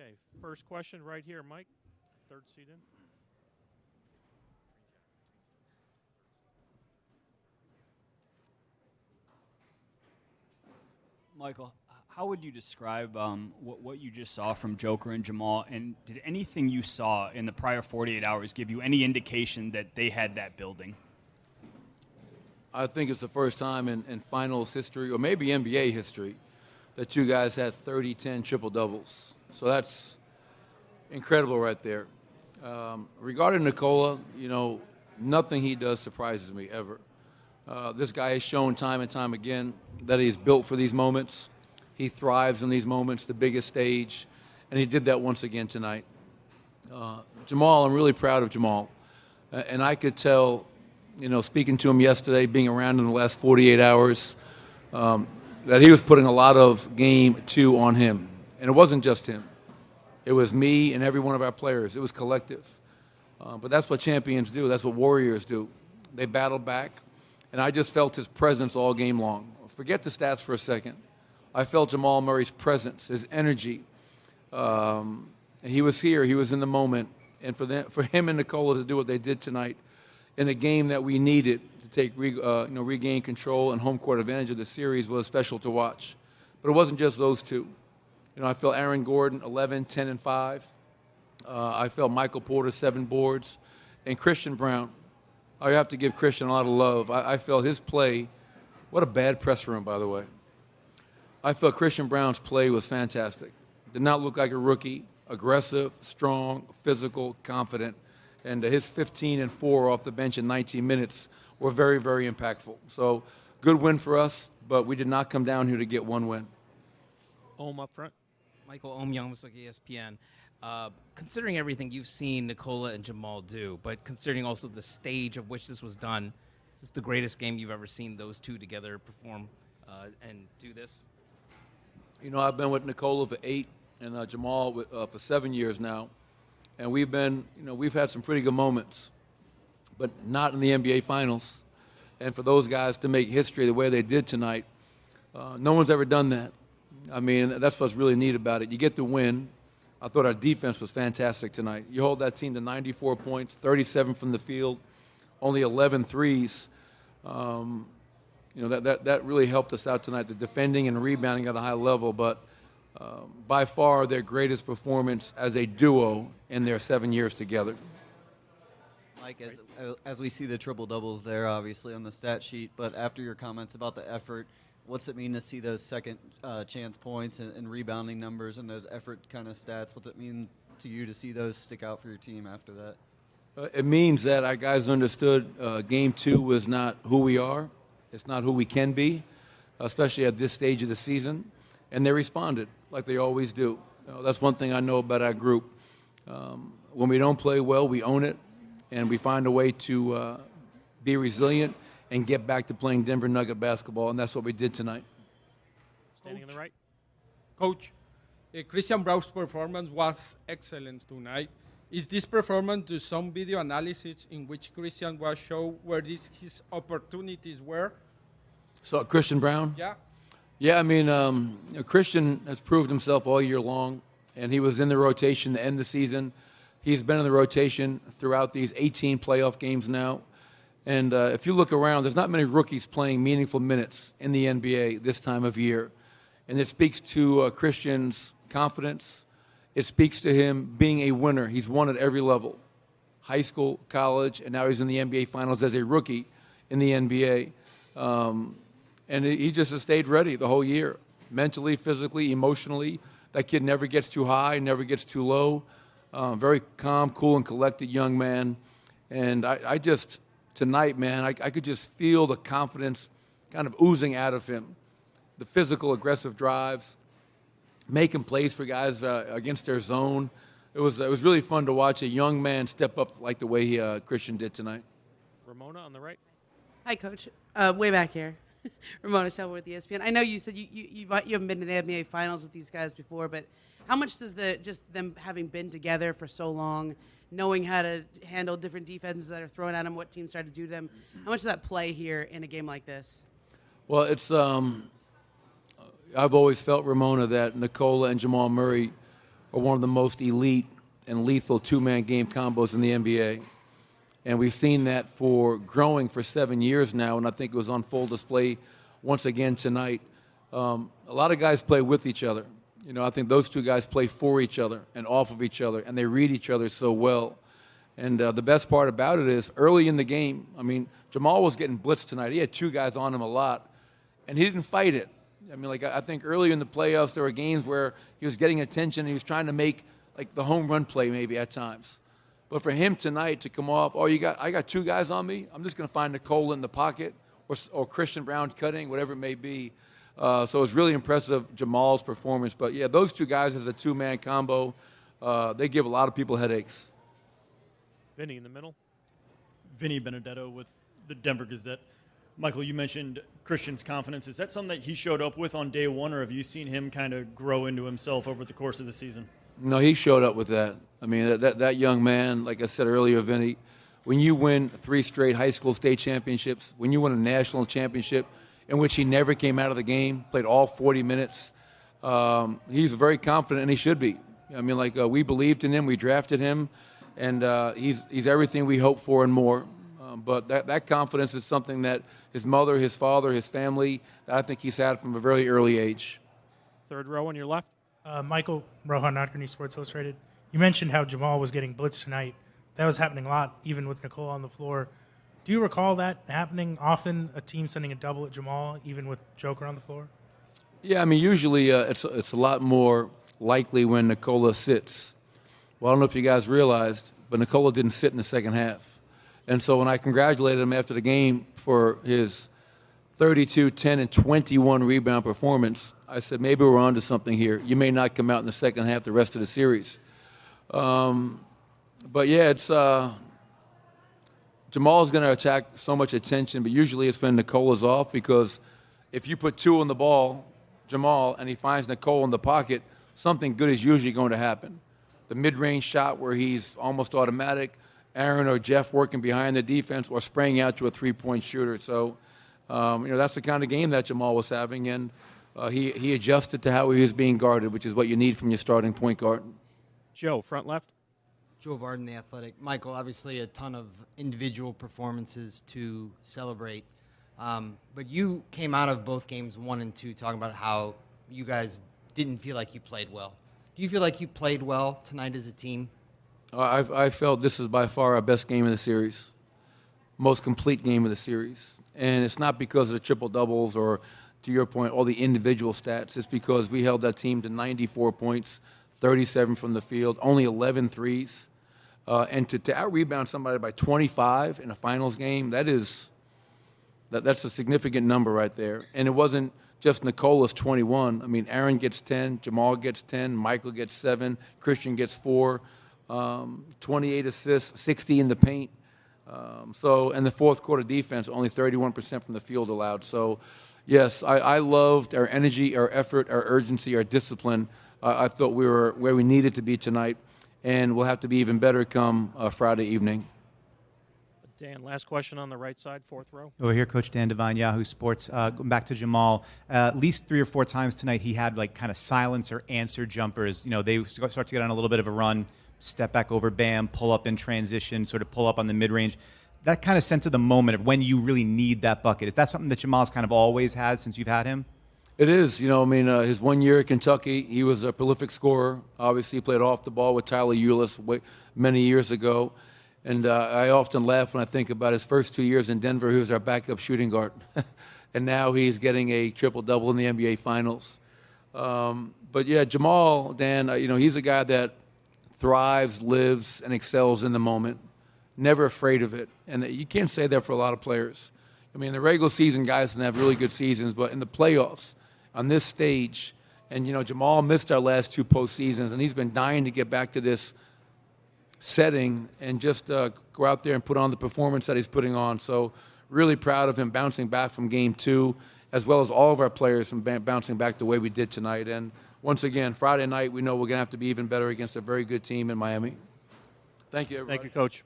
Okay, first question right here, Mike. Third seat in. Michael, how would you describe what you just saw from Joker and Jamal? And did anything you saw in the prior 48 hours give you any indication that they had that building? I think it's the first time in finals history, or maybe NBA history, that you guys had 30-10 triple-doubles. So that's incredible right there. Regarding Nikola, nothing he does surprises me ever. This guy has shown time and time again that he's built for these moments. He thrives in these moments, the biggest stage, and he did that once again tonight. Jamal, I'm really proud of Jamal. And I could tell, speaking to him yesterday, being around in the last 48 hours, that he was putting a lot of game two on him. And it wasn't just him. It was me and every one of our players. It was collective. But that's what champions do. That's what warriors do. They battle back. And I just felt his presence all game long. Forget the stats for a second. I felt Jamal Murray's presence, his energy. He was here. He was in the moment. And for him and Nikola to do what they did tonight in a game that we needed to regain control and home court advantage of the series was special to watch. But it wasn't just those two. I felt Aaron Gordon, 11, 10, and 5. I felt Michael Porter, 7 boards. And Christian Brown. I have to give Christian a lot of love. I felt his play. What a bad press room, by the way. I felt Christian Brown's play was fantastic. Did not look like a rookie. Aggressive, strong, physical, confident. And his 15 and 4 off the bench in 19 minutes were very, very impactful. So good win for us, but we did not come down here to get one win. Up front. Michael Youngstock, ESPN. Considering everything you've seen Nikola and Jamal do, but considering also the stage of which this was done, is this the greatest game you've ever seen those two together perform and do this? I've been with Nikola for 8 and Jamal for 7 years now, and we've had some pretty good moments, but not in the NBA Finals. And for those guys to make history the way they did tonight, no one's ever done that. I mean, that's what's really neat about it. You get the win. I thought our defense was fantastic tonight. You hold that team to 94 points, 37 from the field, only 11 threes. That really helped us out tonight, the defending and rebounding at a high level. But by far their greatest performance as a duo in their 7 years together. Mike, as we see the triple-doubles there, obviously, on the stat sheet, but after your comments about the effort, what's it mean to see those second chance points and rebounding numbers and those effort kind of stats? What's it mean to you to see those stick out for your team after that? It means that our guys understood Game 2 was not who we are. It's not who we can be, especially at this stage of the season. And they responded like they always do. That's one thing I know about our group. When we don't play well, we own it, and we find a way to be resilient and get back to playing Denver Nugget basketball, and that's what we did tonight. Standing on the right. Coach, Christian Brown's performance was excellent tonight. Is this performance to some video analysis in which Christian was shown where his opportunities were? So Christian Brown? Yeah. Yeah, I mean, Christian has proved himself all year long, and he was in the rotation to end the season. He's been in the rotation throughout these 18 playoff games now. And if you look around, there's not many rookies playing meaningful minutes in the NBA this time of year. And it speaks to Christian's confidence. It speaks to him being a winner. He's won at every level, high school, college, and now he's in the NBA Finals as a rookie in the NBA. And he just has stayed ready the whole year, mentally, physically, emotionally. That kid never gets too high, never gets too low. Very calm, cool, and collected young man. And I just... Tonight, man, I could just feel the confidence kind of oozing out of him. The physical, aggressive drives, making plays for guys against their zone. It was really fun to watch a young man step up like the way Christian did tonight. Ramona on the right. Hi, Coach. Way back here. Ramona Shelby with ESPN. I know you said you haven't been to the NBA Finals with these guys before, but how much does just them having been together for so long, knowing how to handle different defenses that are thrown at them, what teams try to do to them, how much does that play here in a game like this? Well, it's I've always felt, Ramona, that Nikola and Jamal Murray are one of the most elite and lethal two-man game combos in the NBA. And we've seen that for growing for 7 years now, and I think it was on full display once again tonight. A lot of guys play with each other. You know, I think those two guys play for each other and off of each other, and they read each other so well. And the best part about it is early in the game, I mean, Jamal was getting blitzed tonight. He had two guys on him a lot, and he didn't fight it. I mean, like, I think early in the playoffs there were games where he was getting attention and he was trying to make, like, the home run play maybe at times. But for him tonight to come off, I got two guys on me, I'm just going to find Nikola in the pocket or Christian Brown cutting, whatever it may be. So it was really impressive, Jamal's performance. But, yeah, those two guys as a two-man combo, they give a lot of people headaches. Vinny in the middle. Vinny Benedetto with the Denver Gazette. Michael, you mentioned Christian's confidence. Is that something that he showed up with on day one, or have you seen him kind of grow into himself over the course of the season? No, he showed up with that. I mean, that young man, like I said earlier, Vinny, when you win 3 straight high school state championships, when you win a national championship in which he never came out of the game, played all 40 minutes, he's very confident, and he should be. I mean, like, we believed in him, we drafted him, and he's everything we hoped for and more. But that confidence is something that his mother, his father, his family, that I think he's had from a very early age. Third row on your left. Michael Rohan, Notgurney Sports Illustrated. You mentioned how Jamal was getting blitzed tonight. That was happening a lot, even with Nikola on the floor. Do you recall that happening often, a team sending a double at Jamal, even with Joker on the floor? Yeah, I mean, usually it's a lot more likely when Nikola sits. Well, I don't know if you guys realized, but Nikola didn't sit in the second half. And so when I congratulated him after the game for his 32, 10, and 21 rebound performance, I said, maybe we're on to something here. You may not come out in the second half the rest of the series. But, yeah, it's Jamal's going to attract so much attention, but usually it's when Nikola's off, because if you put 2 on the ball, Jamal, and he finds Nikola in the pocket, something good is usually going to happen. The mid-range shot where he's almost automatic, Aaron or Jeff working behind the defense, or spraying out to a three-point shooter. So, that's the kind of game that Jamal was having, and he adjusted to how he was being guarded, which is what you need from your starting point guard. Joe, front left. Joe Varden, The Athletic. Michael, obviously a ton of individual performances to celebrate, but you came out of both games 1 and 2 talking about how you guys didn't feel like you played well. Do you feel like you played well tonight as a team? I felt this is by far our best game of the series, most complete game of the series. And it's not because of the triple-doubles or, to your point, all the individual stats. It's because we held that team to 94 points, 37 from the field, only 11 threes. And to out-rebound somebody by 25 in a finals game, that's a significant number right there. And it wasn't just Nikola's 21. I mean, Aaron gets 10, Jamal gets 10, Michael gets 7, Christian gets 4. 28 assists, 60 in the paint. And the fourth quarter defense, only 31% from the field allowed. So, yes, I loved our energy, our effort, our urgency, our discipline. I thought we were where we needed to be tonight, and we'll have to be even better come Friday evening. Dan, last question on the right side, fourth row. Over here, Coach Dan Devine, Yahoo Sports. Going back to Jamal, at least 3 or 4 times tonight he had like kind of silence or answer jumpers. You know, they start to get on a little bit of a run. Step back over Bam, pull up in transition, sort of pull up on the mid-range. That kind of sense of the moment of when you really need that bucket. Is that something that Jamal's kind of always had since you've had him? It is. His 1 year at Kentucky, he was a prolific scorer. Obviously, he played off the ball with Tyler Ulis many years ago. And I often laugh when I think about his first 2 years in Denver. He was our backup shooting guard. And now he's getting a triple-double in the NBA Finals. But, yeah, Jamal, Dan, he's a guy that thrives, lives, and excels in the moment, never afraid of it. And you can't say that for a lot of players. I mean, the regular season guys can have really good seasons, but in the playoffs, on this stage, and, Jamal missed our last 2 postseasons, and he's been dying to get back to this setting and just go out there and put on the performance that he's putting on. So really proud of him bouncing back from Game 2, as well as all of our players from bouncing back the way we did tonight. And once again, Friday night, we know we're going to have to be even better against a very good team in Miami. Thank you, everybody. Thank you, Coach.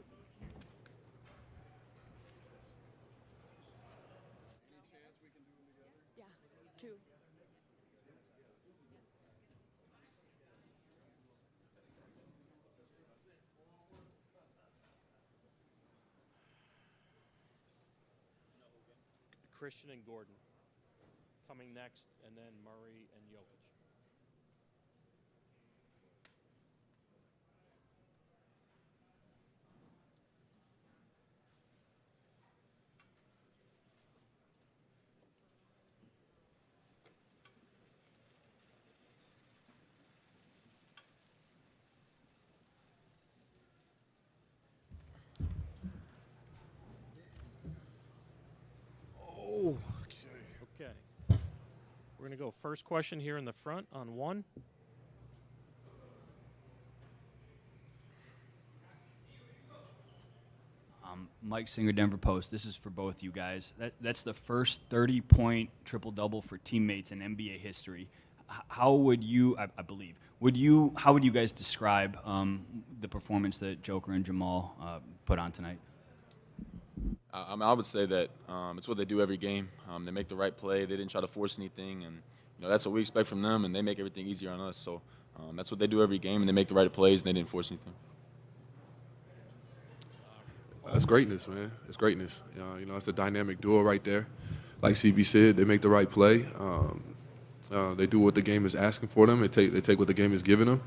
Christian and Gordon. Coming next, and then Murray and Jokic. Okay. We're going to go first question here in the front on 1. Mike Singer, Denver Post. This is for both you guys. That's the first 30-point triple-double for teammates in NBA history. How would you, I believe, how would you guys describe the performance that Joker and Jamal put on tonight? I would say that it's what they do every game. They make the right play. They didn't try to force anything, and that's what we expect from them. And they make everything easier on us. So that's what they do every game, and they make the right plays, and they didn't force anything. That's greatness, man. It's greatness. It's a dynamic duo right there. Like CB said, they make the right play. They do what the game is asking for them. They take what the game is giving them,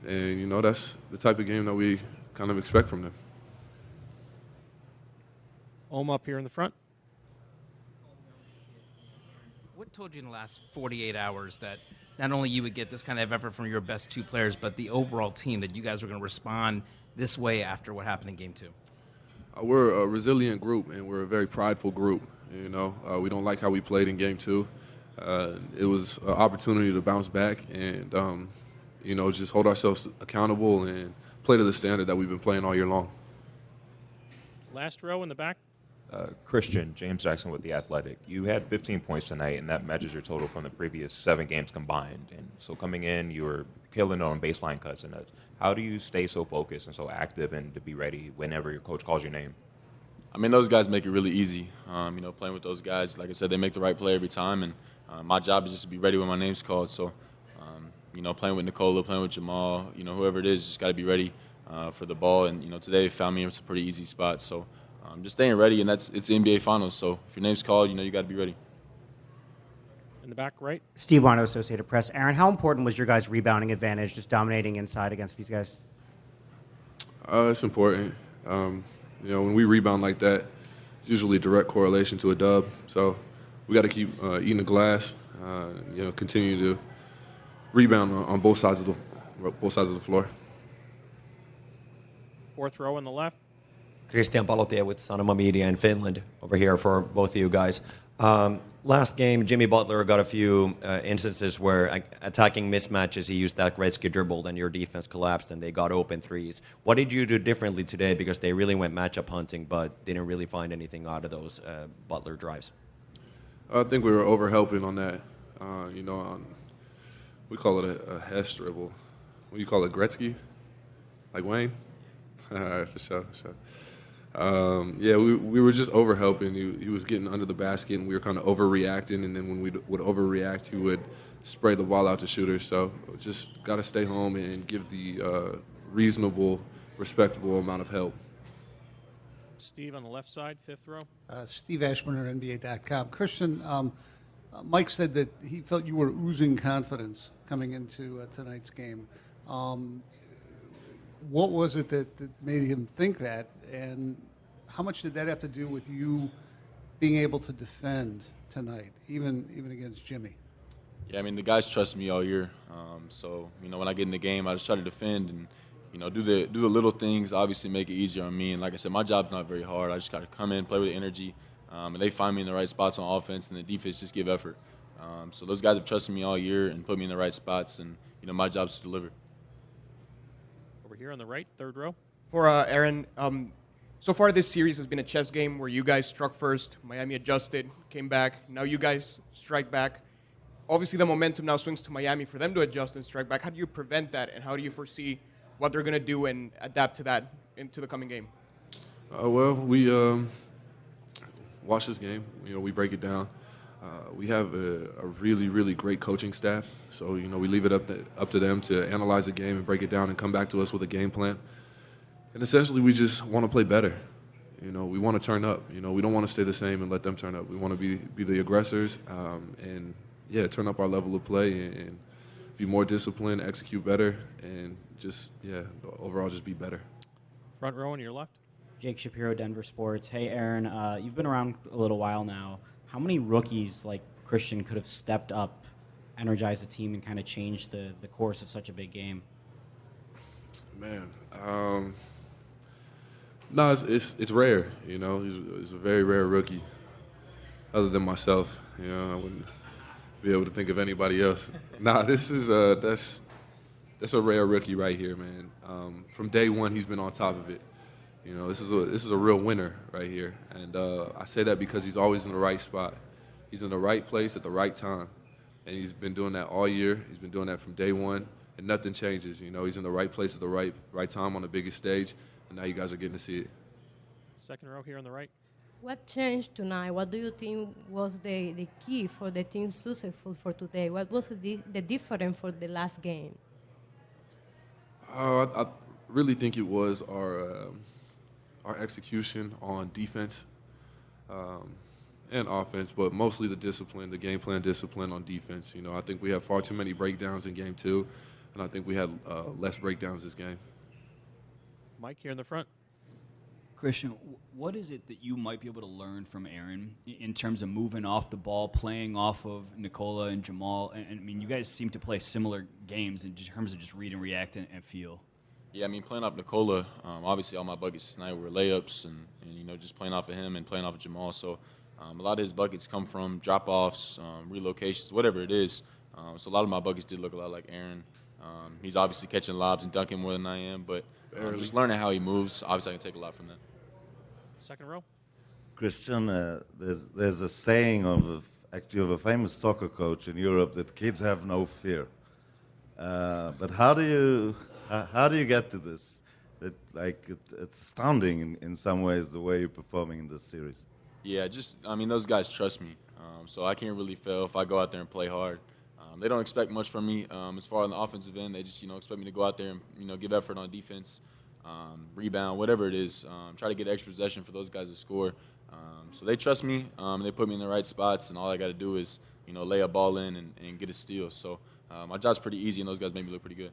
and that's the type of game that we kind of expect from them. Up here in the front. What told you in the last 48 hours that not only you would get this kind of effort from your best 2 players, but the overall team, that you guys were going to respond this way after what happened in Game 2? We're a resilient group, and we're a very prideful group. We don't like how we played in Game 2. It was an opportunity to bounce back and, just hold ourselves accountable and play to the standard that we've been playing all year long. Last row in the back. Christian, James Jackson with The Athletic. You had 15 points tonight, and that matches your total from the previous 7 games combined. And so coming in, you were killing on baseline cuts. And how do you stay so focused and so active and to be ready whenever your coach calls your name? I mean, those guys make it really easy. Playing with those guys, like I said, they make the right play every time. And my job is just to be ready when my name's called. So, playing with Nikola, playing with Jamal, whoever it is, just got to be ready for the ball. And, today found me in a pretty easy spot. So, just staying ready, and it's the NBA Finals. So if your name's called, you got to be ready. In the back right. Steve Wano, Associated Press. Aaron, how important was your guys' rebounding advantage, just dominating inside against these guys? It's important. When we rebound like that, it's usually a direct correlation to a dub. So we got to keep eating the glass. Continue to rebound on both sides of the floor. 4th row on the left. Christian Palotie with Sanoma Media in Finland over here for both of you guys. Last game, Jimmy Butler got a few instances where attacking mismatches, he used that Gretzky dribble, and your defense collapsed and they got open threes. What did you do differently today? Because they really went matchup hunting but didn't really find anything out of those Butler drives. I think we were over-helping on that. We call it a Hess dribble. What do you call it, Gretzky? Like Wayne? All right, for sure. We were just over-helping. He was getting under the basket, and we were kind of overreacting. And then when we would overreact, he would spray the ball out to shooters. So just got to stay home and give the reasonable, respectable amount of help. Steve on the left side, 5th row. Steve Ashburn at NBA.com. Christian, Mike said that he felt you were oozing confidence coming into tonight's game. What was it that made him think that, and how much did that have to do with you being able to defend tonight, even against Jimmy? Yeah, I mean, the guys trust me all year. So, when I get in the game, I just try to defend and, do the little things, obviously make it easier on me. And like I said, my job's not very hard. I just got to come in, play with energy, and they find me in the right spots on offense, and the defense just give effort. So those guys have trusted me all year and put me in the right spots, and, my job's to deliver. Over here on the right, 3rd row. For Aaron, so far this series has been a chess game where you guys struck first, Miami adjusted, came back, now you guys strike back. Obviously the momentum now swings to Miami for them to adjust and strike back. How do you prevent that, and how do you foresee what they're going to do and adapt to that into the coming game? We watch this game. We break it down. We have a really, really great coaching staff. So, we leave it up to them to analyze the game and break it down and come back to us with a game plan. And essentially, we just want to play better. You know, we want to turn up. You know, we don't want to stay the same and let them turn up. We want to be the aggressors and, yeah, turn up our level of play and be more disciplined, execute better, and just, yeah, overall just be better. Front row on your left. Jake Shapiro, Denver Sports. Hey, Aaron, you've been around a little while now. How many rookies like Christian could have stepped up, energized the team, and kind of changed the course of such a big game? Man, no, it's rare. You know, he's a very rare rookie. Other than myself, you know, I wouldn't be able to think of anybody else. Nah, this is that's a rare rookie right here, man. From day one, he's been on top of it. You know, this is a real winner right here, and I say that because he's always in the right spot. He's in the right place at the right time, and he's been doing that all year. He's been doing that from day one, and nothing changes. You know, he's in the right place at the right time on the biggest stage, and now you guys are getting to see it. Second row here on the right. What changed tonight? What do you think was the key for the team successful for today? What was the difference for the last game? I really think it was our execution on defense and offense, but mostly the discipline, the game plan discipline on defense. You know, I think we had far too many breakdowns in game two, and I think we had less breakdowns this game. Mike here in the front. Christian, what is it that you might be able to learn from Aaron in terms of moving off the ball, playing off of Nikola and Jamal? And I mean, you guys seem to play similar games in terms of just read and react and feel. Yeah, I mean, playing off Nikola, obviously all my buckets tonight were layups and, you know, just playing off of him and playing off of Jamal. So a lot of his buckets come from drop-offs, relocations, whatever it is. So a lot of my buckets did look a lot like Aaron. He's obviously catching lobs and dunking more than I am, but just learning how he moves, obviously I can take a lot from that. Second row. Christian, there's a saying of a famous soccer coach in Europe that kids have no fear. But how do you get to this? It's astounding in some ways the way you're performing in this series. Yeah, I mean, those guys trust me, so I can't really fail if I go out there and play hard. They don't expect much from me as far as the offensive end. They just, expect me to go out there and, give effort on defense, rebound, whatever it is. Try to get extra possession for those guys to score. So they trust me. They put me in the right spots, and all I got to do is, lay a ball in and get a steal. So my job's pretty easy, and those guys make me look pretty good.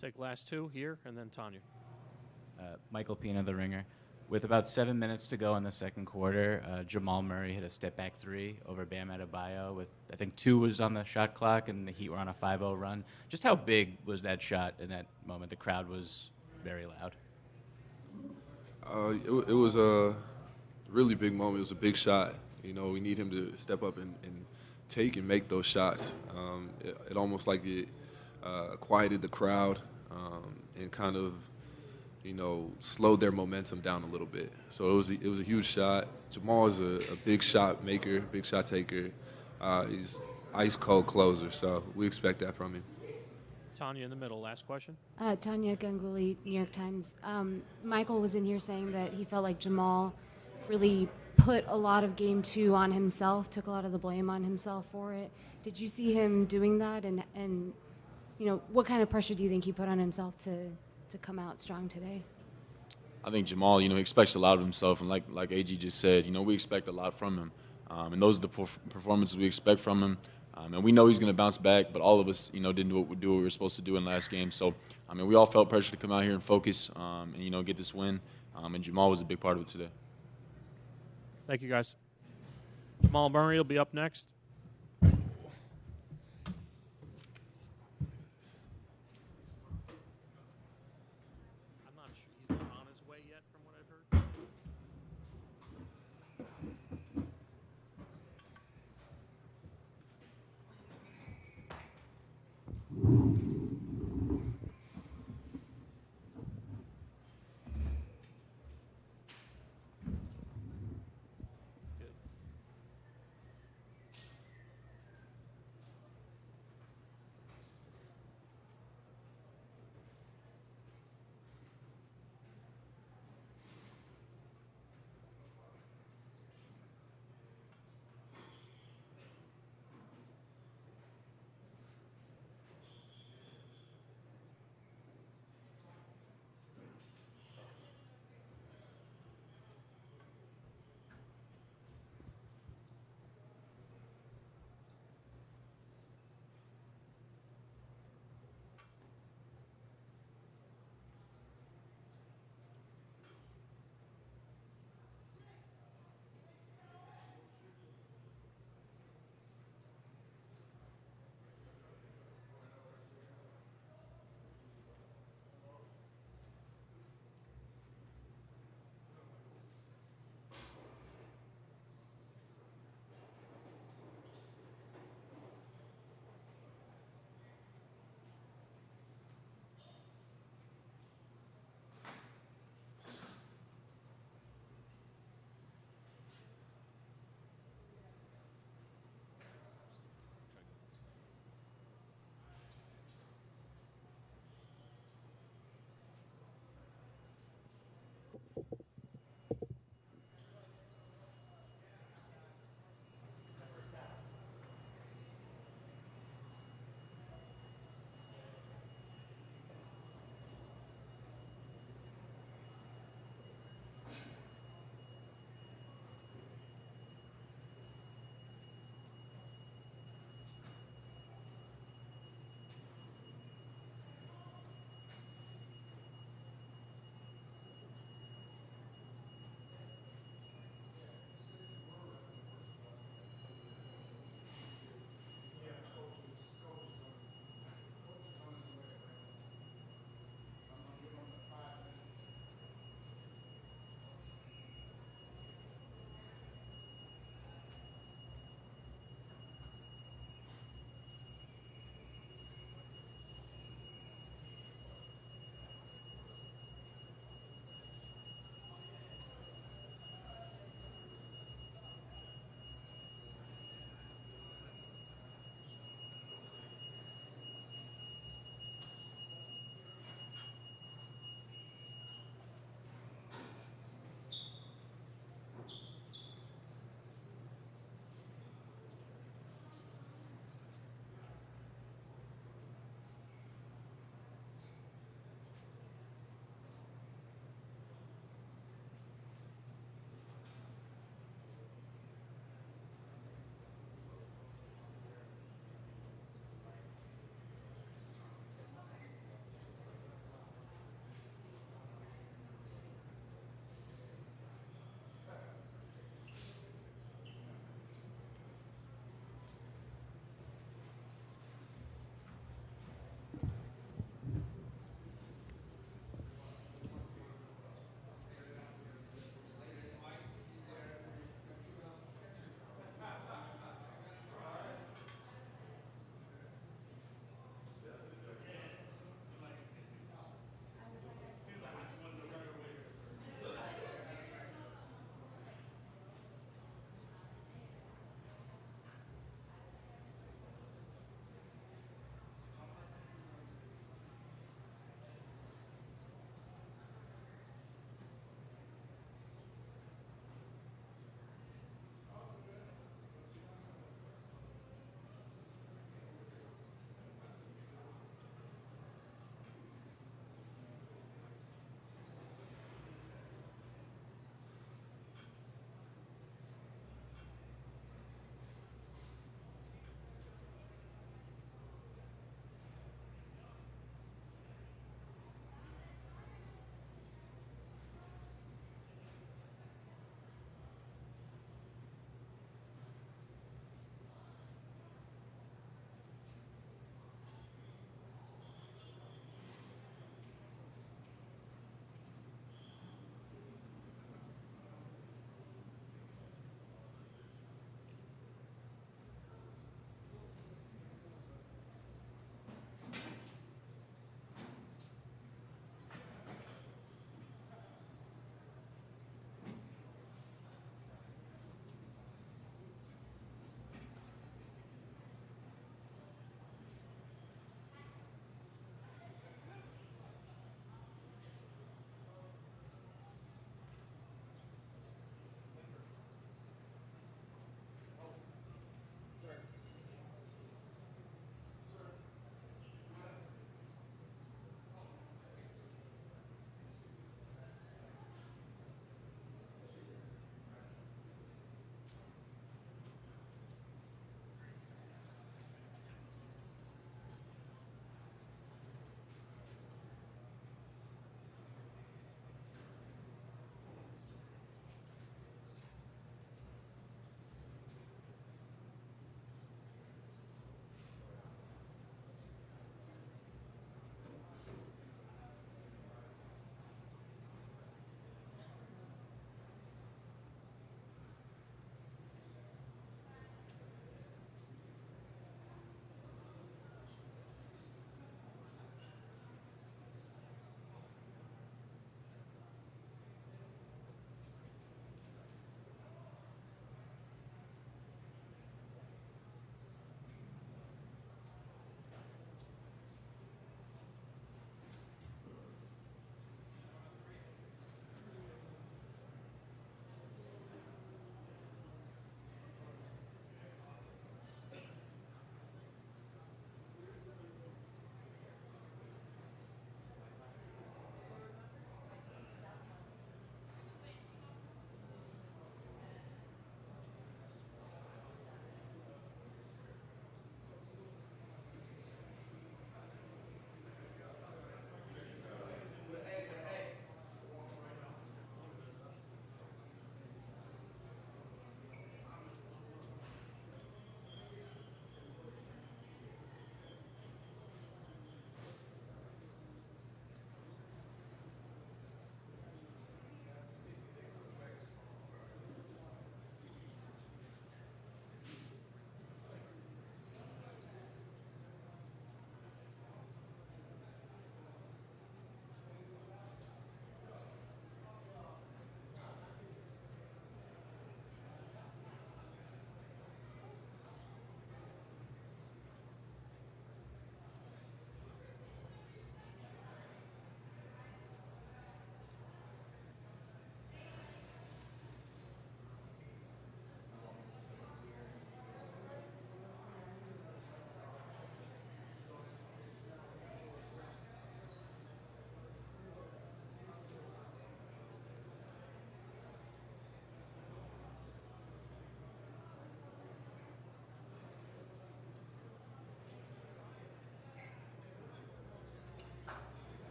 Take last two here, and then Tanya. Michael Pina, The Ringer. With about 7 minutes to go in the second quarter, Jamal Murray hit a step-back three over Bam Adebayo with, I think, 2 was on the shot clock, and the Heat were on a 5-0 run. Just how big was that shot in that moment? The crowd was very loud. It was a really big moment. It was a big shot. We need him to step up and take and make those shots. It almost like it quieted the crowd and kind of slowed their momentum down a little bit. So it was a huge shot. Jamal is a big shot maker, big shot taker. He's ice cold closer, so we expect that from him. Tanya in the middle. Last question. Tanya Ganguly, New York Times. Michael was in here saying that he felt like Jamal really put a lot of game 2 on himself, took a lot of the blame on himself for it. Did you see him doing that? And what kind of pressure do you think he put on himself to come out strong today? I think Jamal, he expects a lot of himself, and like AG just said, we expect a lot from him, and those are the performances we expect from him, and we know he's going to bounce back. But all of us, didn't do what we were supposed to do in last game. So, we all felt pressure to come out here and focus, and get this win, and Jamal was a big part of it today. Thank you, guys. Jamal Murray will be up next.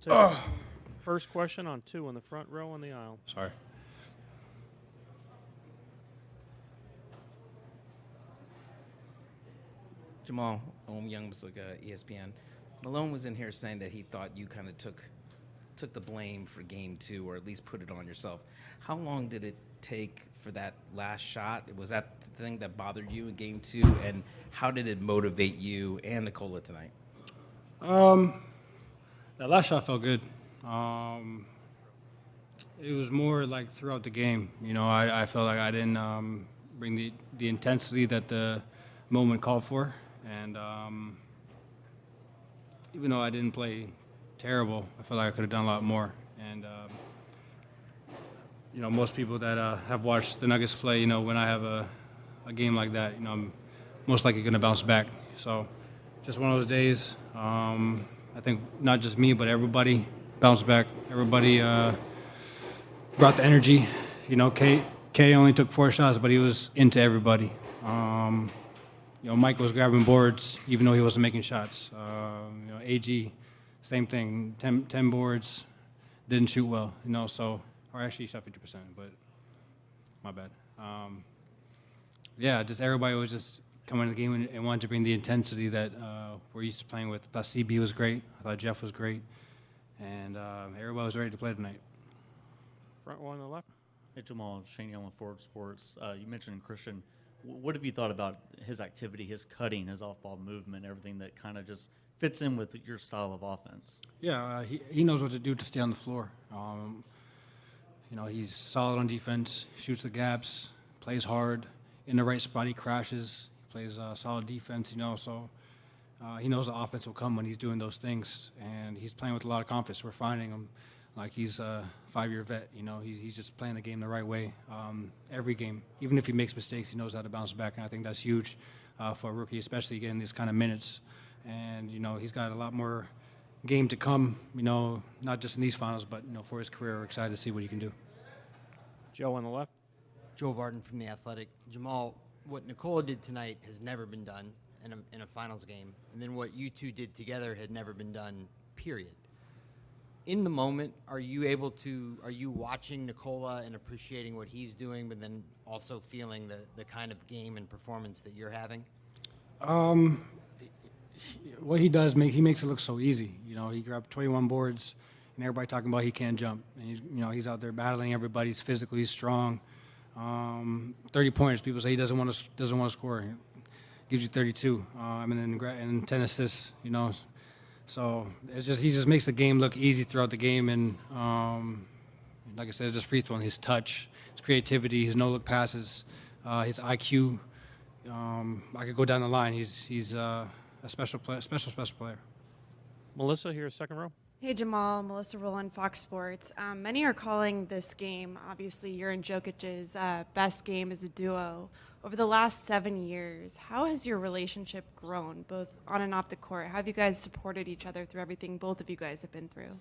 take first question on 2 in the front row on the aisle. Sorry. Jamal, Young was like ESPN. Malone was in here saying that he thought you kind of took the blame for game 2, or at least put it on yourself. How long did it take for that last shot? Was that the thing that bothered you in game 2? And how did it motivate you and Nikola tonight? That last shot felt good. It was more like throughout the game. You know, I felt like I didn't bring the intensity that the moment called for. And even though I didn't play terrible, I felt like I could have done a lot more. And, you know, most people that have watched the Nuggets play, you know, when I have a game like that, you know, I'm most likely going to bounce back. So just one of those days. I think not just me, but everybody bounced back. Everybody brought the energy. You know, K only took 4 shots, but he was into everybody. You know, Mike was grabbing boards even though he wasn't making shots. You know, AG, same thing. 10 boards, didn't shoot well. You know, so or actually he shot 50%, but my bad. Yeah, just everybody was just coming into the game and wanted to bring the intensity that we're used to playing with. I thought CB was great. I thought Jeff was great. And everybody was ready to play tonight. Front one on the left. Hey, Jamal, Shane Young with Forward Sports. You mentioned Christian. What have you thought about his activity, his cutting, his off-ball movement, everything that kind of just fits in with your style of offense? Yeah, he knows what to do to stay on the floor. You know, he's solid on defense, shoots the gaps, plays hard. In the right spot, he crashes. Plays solid defense, you know, so he knows the offense will come when he's doing those things, and he's playing with a lot of confidence. We're finding him like he's a 5-year vet, you know. He's just playing the game the right way every game. Even if he makes mistakes, he knows how to bounce back, and I think that's huge for a rookie, especially getting these kind of minutes. And, you know, he's got a lot more game to come, you know, not just in these finals, but, you know, for his career. We're excited to see what he can do. Joe on the left. Joe Varden from The Athletic. Jamal, what Nikola did tonight has never been done in a finals game, and then what you two did together had never been done, period. In the moment, are you watching Nikola and appreciating what he's doing, but then also feeling the kind of game and performance that you're having? What he does, he makes it look so easy. You know, he grabbed 21 boards, and everybody talking about he can't jump. And he's out there battling everybody. He's physical. He's strong. 30 points. People say he doesn't want to score. He gives you 32. And 10 assists. You know, so it's just he just makes the game look easy throughout the game. And like I said, it's just free throwing. His touch, his creativity, his no-look passes, his IQ. I could go down the line. He's a special player. Melissa here, second row. Hey, Jamal. Melissa Rowland, Fox Sports. Many are calling this game, obviously, you're in Jokic's best game as a duo. Over the last 7 years, how has your relationship grown, both on and off the court? How have you guys supported each other through everything both of you guys have been through?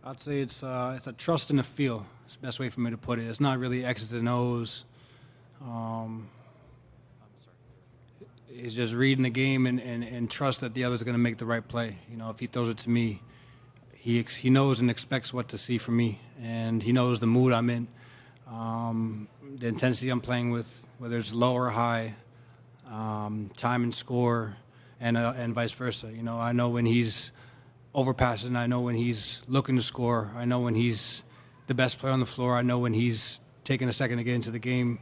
I'd say it's a trust and a feel. It's the best way for me to put it. It's not really X's and O's. It's just reading the game and trust that the other's going to make the right play. You know, if he throws it to me, he knows and expects what to see from me, and he knows the mood I'm in, the intensity I'm playing with, whether it's low or high, time and score, and vice versa. You know, I know when he's overpassing. I know when he's looking to score. I know when he's the best player on the floor. I know when he's taking a second to get into the game.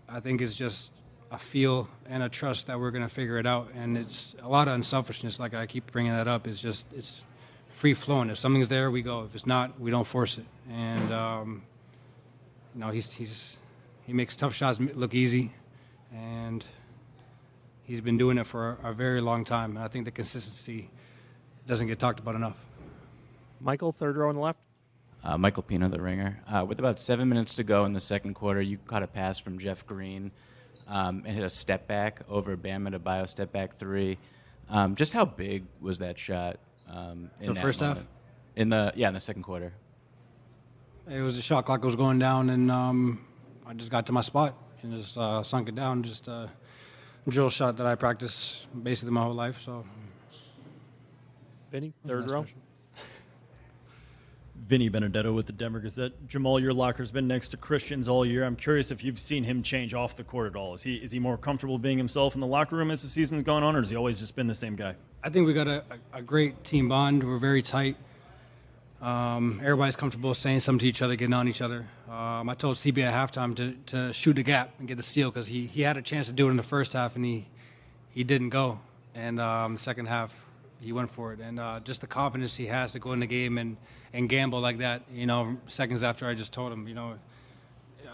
I think it's just a feel and a trust that we're going to figure it out. And it's a lot of unselfishness, like I keep bringing that up. It's free flowing. If something's there, we go. If it's not, we don't force it. And, you know, he makes tough shots look easy. And he's been doing it for a very long time. And I think the consistency doesn't get talked about enough. Michael, third row on the left. Michael Pina, the ringer. With about 7 minutes to go in the second quarter, you caught a pass from Jeff Green and hit a step back over Bam Adebayo, step back 3. Just how big was that shot in the first half? In the second quarter. It was the shot clock was going down, and I just got to my spot and just sunk it down. Just a drill shot that I practiced basically my whole life. So Vinny, What's the third next row. question? Vinny Benedetto with the Denver Gazette. Jamal, your locker's been next to Christian's all year. I'm curious if you've seen him change off the court at all. Is he more comfortable being himself in the locker room as the season's gone on, or has he always just been the same guy? I think we got a great team bond. We're very tight. Everybody's comfortable saying something to each other, getting on each other. I told CB at halftime to shoot the gap and get the steal because he had a chance to do it in the first half and he didn't go. And the second half, he went for it. And just the confidence he has to go in the game and gamble like that, seconds after I just told him,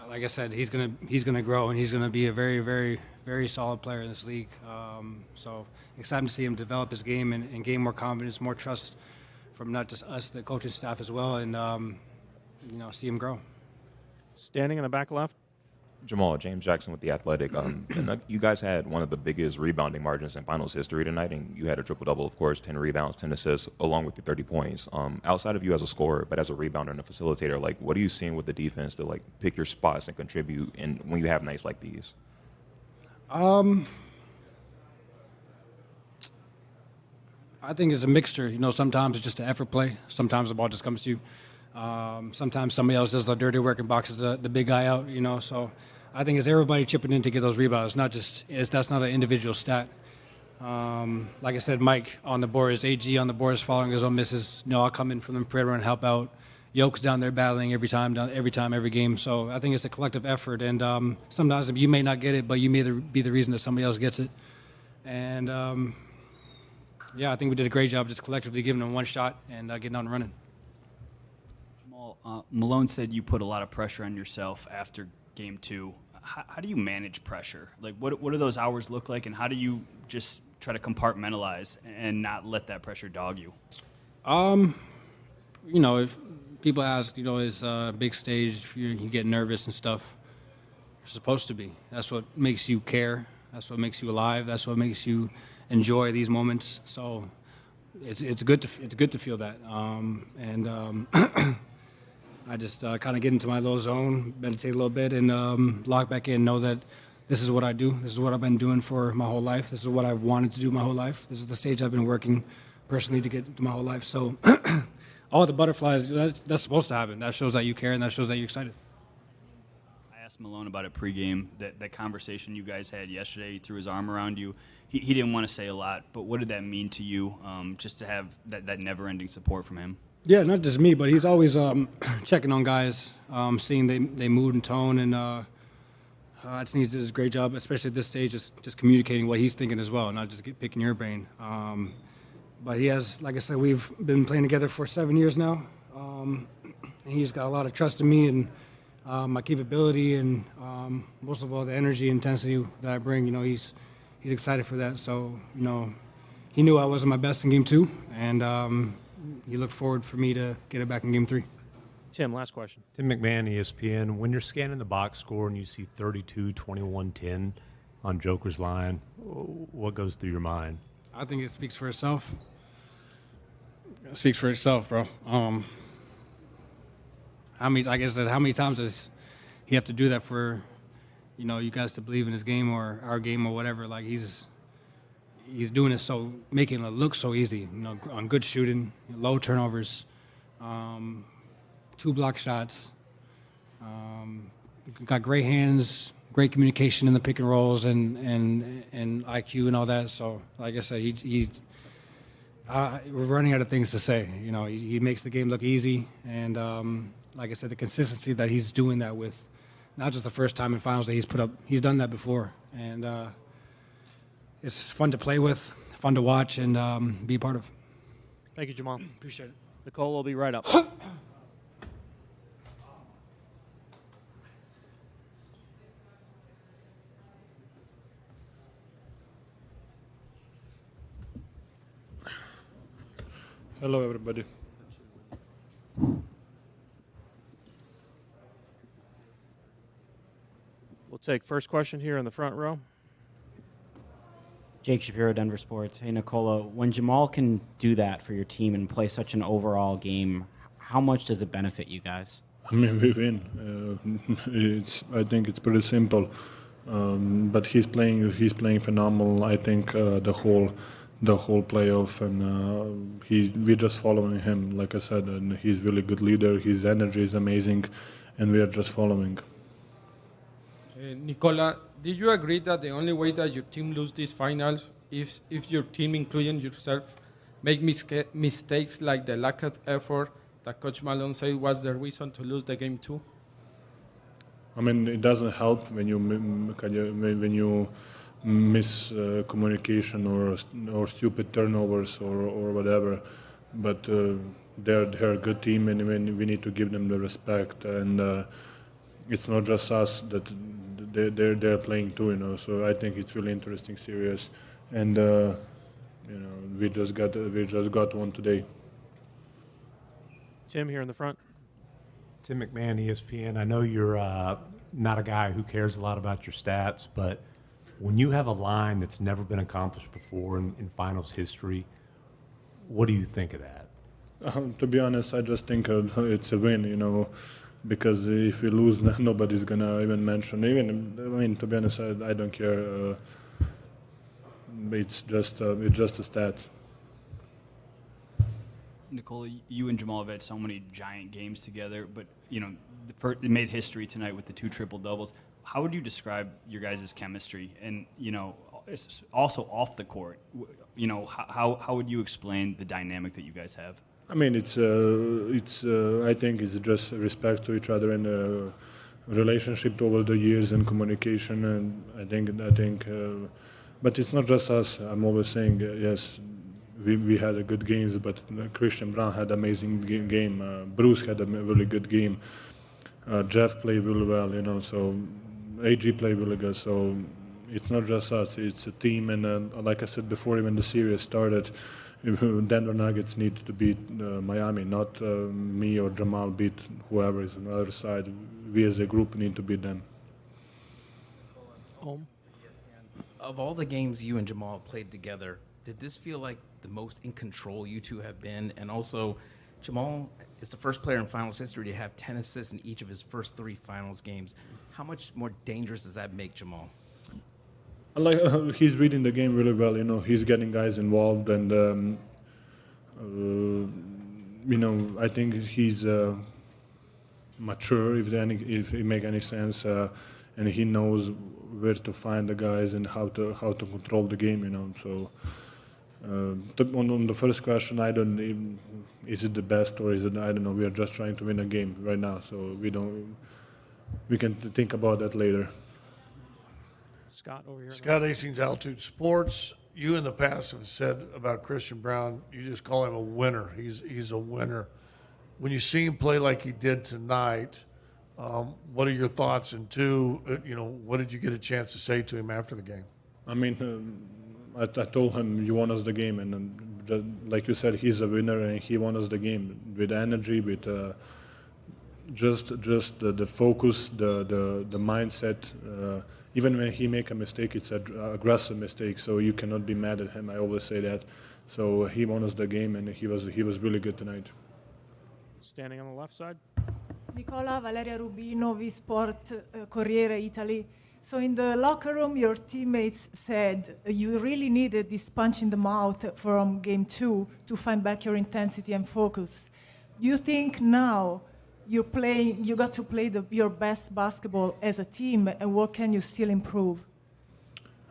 like I said, he's gonna grow and he's gonna be a very, very, very solid player in this league. So excited to see him develop his game and gain more confidence, more trust from not just us, the coaching staff as well, and see him grow. Standing in the back left. Jamal, James Jackson with The Athletic. You guys had one of the biggest rebounding margins in finals history tonight, and you had a triple-double, of course, 10 rebounds, 10 assists, along with your 30 points. Outside of you as a scorer, but as a rebounder and a facilitator, what are you seeing with the defense to, pick your spots and contribute and when you have nights like these? I think it's a mixture. Sometimes it's just an effort play. Sometimes the ball just comes to you. Sometimes somebody else does the dirty work and boxes the big guy out, So I think it's everybody chipping in to get those rebounds. That's not an individual stat. Like I said, Mike on the board is AG on the board is following his own misses. I'll come in from the perimeter and help out. Yoke's down there battling every game. So I think it's a collective effort. And sometimes you may not get it, but you may be the reason that somebody else gets it. And I think we did a great job just collectively giving them one shot and getting on and running. Malone said you put a lot of pressure on yourself after game 2. How do you manage pressure? What do those hours look like, and how do you just try to compartmentalize and not let that pressure dog you? If people ask, is a big stage, if you get nervous and stuff, you're supposed to be. That's what makes you care. That's what makes you alive. That's what makes you enjoy these moments. So it's good to feel that. I just kind of get into my little zone, meditate a little bit, and log back in, know that this is what I do. This is what I've been doing for my whole life. This is what I've wanted to do my whole life. This is the stage I've been working personally to get to my whole life. So all the butterflies, that's supposed to happen. That shows that you care, and that shows that you're excited. I asked Malone about it pregame, that conversation you guys had yesterday. He threw his arm around you. He didn't want to say a lot, but what did that mean to you, just to have that never-ending support from him? Yeah, not just me, but he's always checking on guys, seeing they mood and tone, and I just think he does a great job, especially at this stage, just communicating what he's thinking as well, not just picking your brain. But he has, like I said, we've been playing together for 7 years now, and he's got a lot of trust in me and my capability, and most of all the energy and intensity that I bring. He's excited for that. So he knew I wasn't my best in game 2, and he looked forward for me to get it back in game 3. Tim, last question. Tim McMahon, ESPN. When you're scanning the box score and you see 32, 21, 10 on Joker's line, what goes through your mind? I think it speaks for itself. It speaks for itself, bro. Like I said, how many times does he have to do that for, you guys to believe in his game or our game or whatever? He's doing it making it look so easy, on good shooting, low turnovers, 2 block shots, got great hands, great communication in the pick and rolls and IQ and all that. So, like I said, we're running out of things to say. He makes the game look easy, and like I said, the consistency that he's doing that with, not just the first time in finals that he's done that before, and it's fun to play with, fun to watch, and be part of. Thank you, Jamal. Appreciate it. Nicole will be right up. Hello, everybody. We'll take first question here in the front row. Jake Shapiro, Denver Sports. Hey, Nicola, when Jamal can do that for your team and play such an overall game, how much does it benefit you guys? I mean, we win. I think it's pretty simple. But he's playing phenomenal. I think the whole the whole playoff, and we're just following him, like I said, and he's really good leader. His energy is amazing, and we are just following. Nicola, did you agree that the only way that your team lose these finals is if your team, including yourself, make mistakes like the lack of effort that Coach Malone said was the reason to lose the game 2? I mean, it doesn't help when you miss communication or stupid turnovers or whatever. But they're a good team, and we need to give them the respect. And it's not just us that they're playing too, you know. So I think it's really interesting series, and you know, we just got one today. Tim here in the front. Tim McMahon, ESPN. I know you're not a guy who cares a lot about your stats, but when you have a line that's never been accomplished before in finals history, what do you think of that? To be honest, I just think it's a win, you know, because if we lose, nobody's gonna even mention. I mean, to be honest, I don't care. It's just a stat. Nicola, you and Jamal have had so many giant games together, but you know, it made history tonight with the 2 triple doubles. How would you describe your guys' chemistry? And you know, also off the court, you know, how would you explain the dynamic that you guys have? I mean, it's I think it's just respect to each other and relationship over the years and communication. And I think, but it's not just us. I'm always saying yes. We had a good games, but Christian Brown had an amazing game. Bruce had a really good game. Jeff played really well, you know. So AG played really good. So it's not just us; it's a team. And like I said before, even the series started, Denver Nuggets need to beat Miami, not me or Jamal beat whoever is on the other side. We as a group need to beat them. Of all the games you and Jamal played together, did this feel like the most in control you two have been? And also, Jamal is the first player in finals history to have 10 assists in each of his first 3 finals games. How much more dangerous does that make Jamal? He's reading the game really well. You know, he's getting guys involved, and you know, I think he's mature, if it make any sense, and he knows where to find the guys and how to control the game. You know, so. On the first question, is it the best or is it, I don't know. We are just trying to win a game right now, so we can think about that later. Scott over here. Scott Hastings, Altitude Sports. You in the past have said about Christian Brown, you just call him a winner. He's a winner. When you see him play like he did tonight, what are your thoughts? And 2, you know, what did you get a chance to say to him after the game? I mean, I told him, you won us the game, and like you said, he's a winner, and he won us the game with energy, with just the focus, the mindset. Even when he make a mistake, it's an aggressive mistake, so you cannot be mad at him. I always say that. So he won us the game, and he was really good tonight. Standing on the left side. Nicola, Valeria Rubino, V-Sport, Corriere Italy. So in the locker room, your teammates said you really needed this punch in the mouth from game 2 to find back your intensity and focus. Do you think now you got to play your best basketball as a team, and what can you still improve?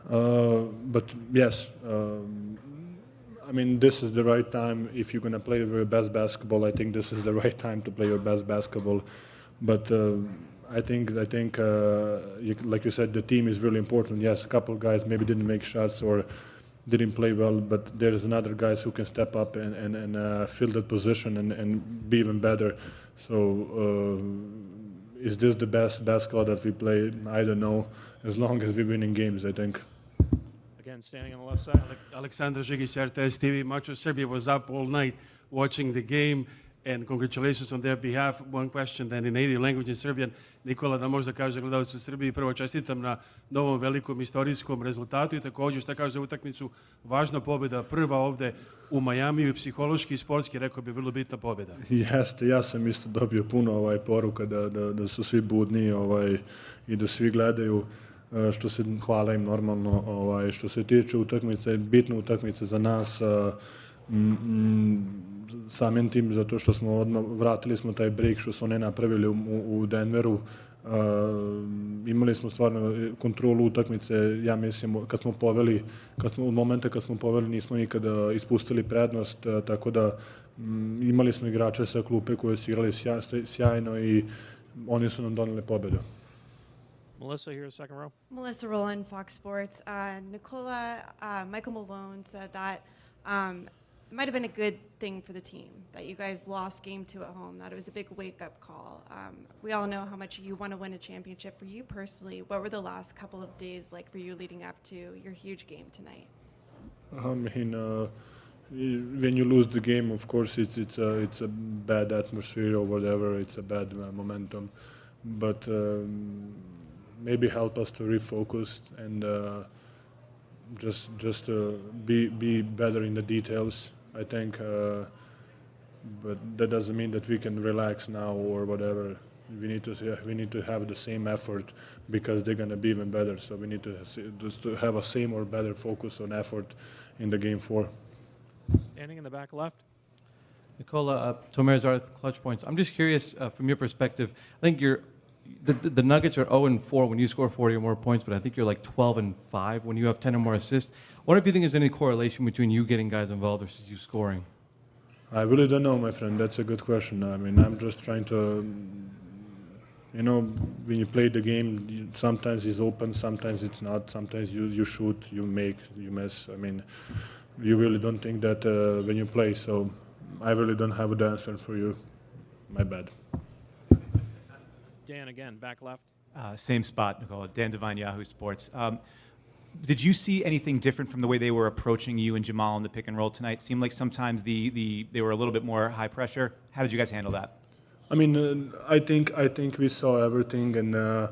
But yes, I mean, this is the right time. If you're going to play your best basketball, I think this is the right time to play your best basketball. But I think like you said, the team is really important. Yes, a couple of guys maybe didn't make shots or didn't play well, but there is another guys who can step up and fill that position and be even better. So is this the best basketball that we play? I don't know. As long as we're winning games, I think. Again, standing on the left side. Alexander Žigić, RTS TV. Much of Serbia was up all night watching the game, and congratulations on their behalf. One question then in native language in Serbian. Nikola, da možda kaže gledalci u Srbiji, prvo čestitam na novom velikom istorijskom rezultatu i također šta kaže za utakmicu, važna pobjeda, prva ovde u Majamiju i psihološki i sportski, rekao bi, vrlo bitna pobjeda. Jeste, ja sam isto dobio puno poruka da su svi budni i da svi gledaju. što se hvala im normalno. Što se tiče utakmice, bitna utakmica za nas, samim tim zato što smo odmah vratili smo taj break što su one napravili u Denveru. Imali smo stvarno kontrolu utakmice, ja mislim kad smo poveli, u momente kad smo poveli nismo nikada ispustili prednost, tako da imali smo igrače sa klupe koji su igrali sjajno i oni su nam doneli pobedu. Melissa here, second row. Melissa Rowland, Fox Sports. Nikola, Michael Malone said that it might have been a good thing for the team that you guys lost game 2 at home, that it was a big wake-up call. We all know how much you want to win a championship. For you personally, what were the last couple of days like for you leading up to your huge game tonight? I mean, when you lose the game, of course, it's a bad atmosphere or whatever. It's a bad momentum, but maybe help us to refocus and just be better in the details. I think, but that doesn't mean that we can relax now or whatever. We need to have the same effort because they're going to be even better. So we need to just to have a same or better focus on effort in the game 4. Standing in the back left. Nikola, Tomer Zarth, Clutch Points. I'm just curious from your perspective. I think the Nuggets are 0-4 when you score 40 or more points, but I think you're like 12-5 when you have 10 or more assists. I wonder if you think there's any correlation between you getting guys involved versus you scoring. I really don't know, my friend. That's a good question. I mean, I'm just trying to, when you play the game, sometimes it's open, sometimes it's not. Sometimes you shoot, you make, you miss. I mean, you really don't think that when you play. So I really don't have the answer for you. My bad. Dan again, back left. Same spot, Nikola. Dan Devine, Yahoo Sports. Did you see anything different from the way they were approaching you and Jamal in the pick and roll tonight? Seemed like sometimes they were a little bit more high pressure. How did you guys handle that? I mean, I think we saw everything, and I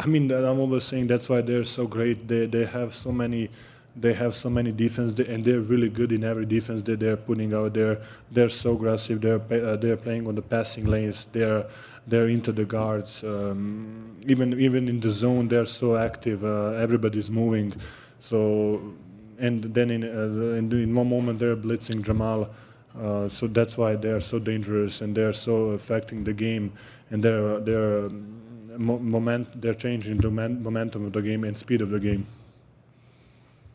mean, I'm always saying that's why they're so great. They have so many defense, and they're really good in every defense that they're putting out there. They're so aggressive. They're playing on the passing lanes. They're into the guards. Even in the zone, they're so active. Everybody's moving. So, and then in one moment they're blitzing Jamal. So that's why they're so dangerous and they're so affecting the game. And they're changing the momentum of the game and speed of the game.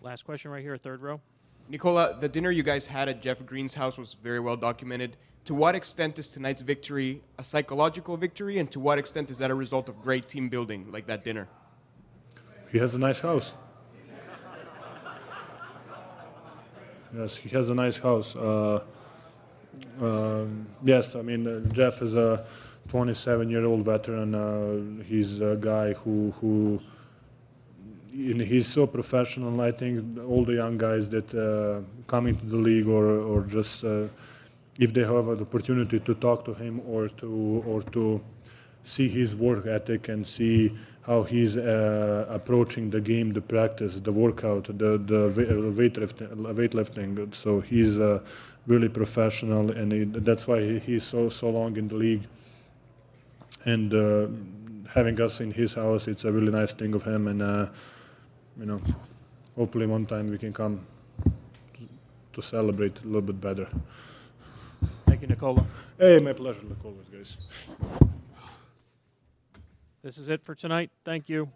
Last question right here, third row. Nikola, the dinner you guys had at Jeff Green's house was very well documented. To what extent is tonight's victory a psychological victory, and to what extent is that a result of great team building, like that dinner? He has a nice house. Yes, he has a nice house. Yes, I mean, Jeff is a 27-year-old veteran. He's a guy who he's so professional. I think all the young guys that come into the league or just if they have an opportunity to talk to him or to see his work ethic and see how he's approaching the game, the practice, the workout, the weightlifting. So he's really professional, and that's why he's so long in the league. And having us in his house, it's a really nice thing of him, and hopefully one time we can come to celebrate a little bit better. Thank you, Nikola. Hey, my pleasure, Nikola, guys. This is it for tonight. Thank you.